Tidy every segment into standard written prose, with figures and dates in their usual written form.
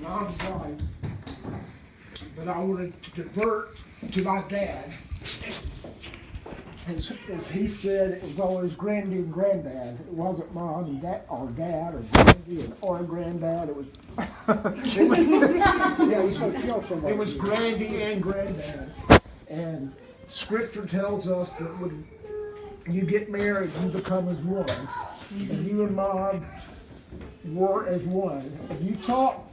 Mom's life, but I wanted to convert to my dad. As he said, it was always Grandy and granddad. It wasn't mom and dad or dad or Grandy or granddad. It was it was Grandy and granddad. And Scripture tells us that when you get married, you become as one. And you and mom were as one. And you taught,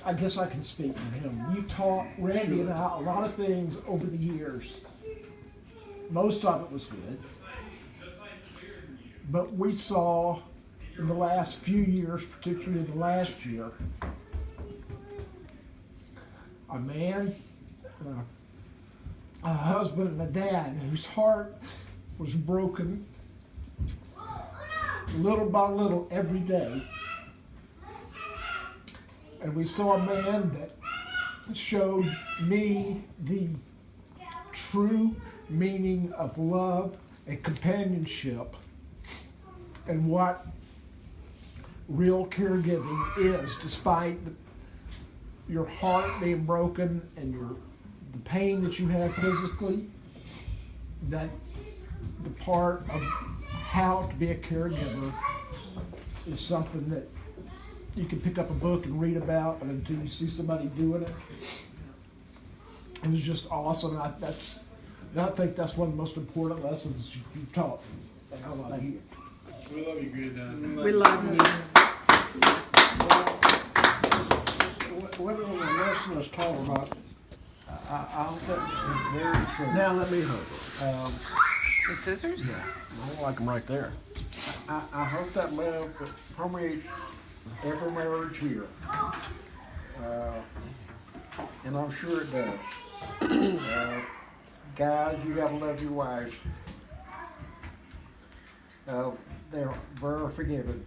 I guess I can speak for him, you taught Randy and I a lot of things over the years. Most of it was good. But we saw in the last few years, particularly in the last year, a man, a husband, and a dad whose heart was broken little by little every day. And we saw a man that showed me the true meaning of love and companionship and what real caregiving is, despite your heart being broken and the pain that you have physically. That the part of how to be a caregiver is something that you can pick up a book and read about, but until you see somebody doing it, it was just awesome. I think that's one of the most important lessons you've taught, and I love you. We love you, Granddad. We love you. Whether the lesson is taught or not, I hope that is very true. Now let me hold it. The scissors? Yeah, I don't like them right there. I hope that love permeates every marriage here. And I'm sure it does. Guys, you gotta love your wives. They're very forgiving.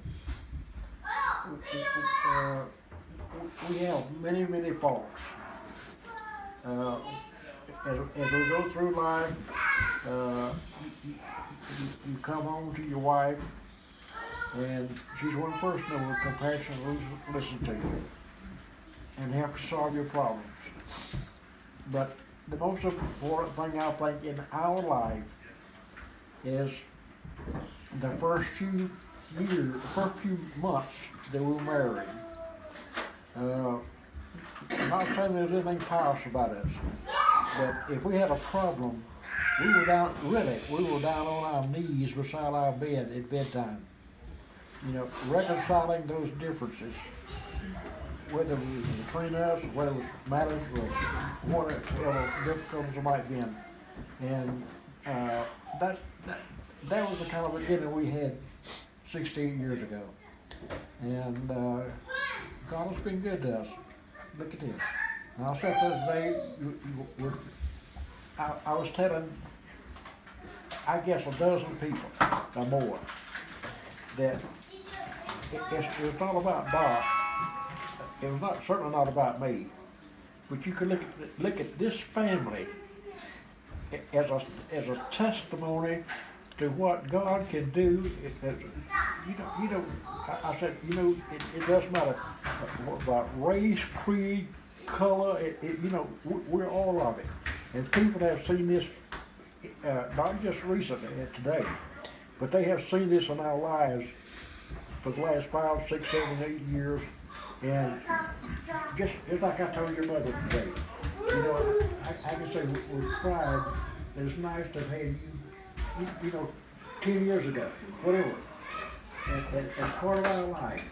We have many, many faults. As we go through life, you come home to your wife, and she's one person that will compassionately listen to you and have to solve your problems. But the most important thing I think in our life is the first few years, the first few months that we're married. I'm not saying there's anything pious about us, but if we had a problem, we were down on our knees beside our bed at bedtime. You know, reconciling those differences, whether it was between us, whether it was matters or whatever difficulties there might be. And that was the kind of beginning we had 68 years ago. And God has been good to us. Look at this. And I said the other day, I was telling, I guess, a dozen people or more that it's not about Bob. It was certainly not about me. But you could look at this family as a testimony to what God can do. I said, it doesn't matter about race, creed, color. We're all of it. And people have seen this, not just recently, today, but they have seen this in our lives for the last 5, 6, 7, 8 years. And just like I told your mother today, I can say with pride that it's nice to have had you, 10 years ago, whatever, and part of our life.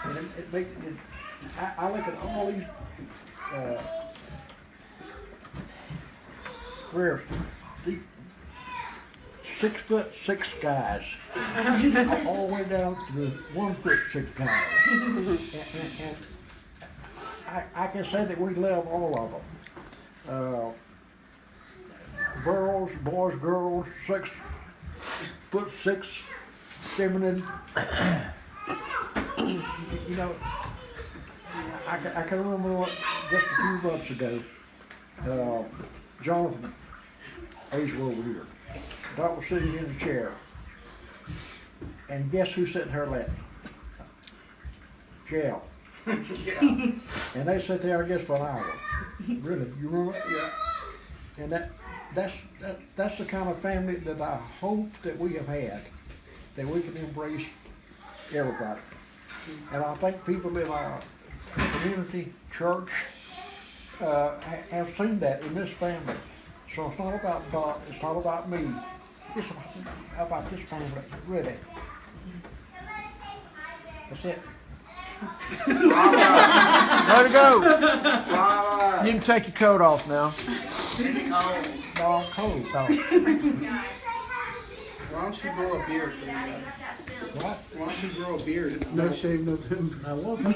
And it makes it, I look at all these, where the 6'6" guys, all the way down to the 1'6" guys. And I can say that we love all of them. Girls, boys, girls, 6'6", feminine. I can remember just a few months ago, Jonathan, Asia over here, Doc was sitting in the chair, and guess who's sitting her left? Jail. Yeah. And they sat there, I guess, for an hour. Really, you remember that? Yeah. And that's the kind of family that I hope that we have had, that we can embrace everybody. And I think people in our community, church, have seen that in this family. So it's not about God, it's not about me, it's about this family, really. That's it. Way to go. You can take your coat off now. It's cold. No, I'm cold, no. Why don't you grow a beard? What? Why don't you grow a beard? It's no shave November. Now, what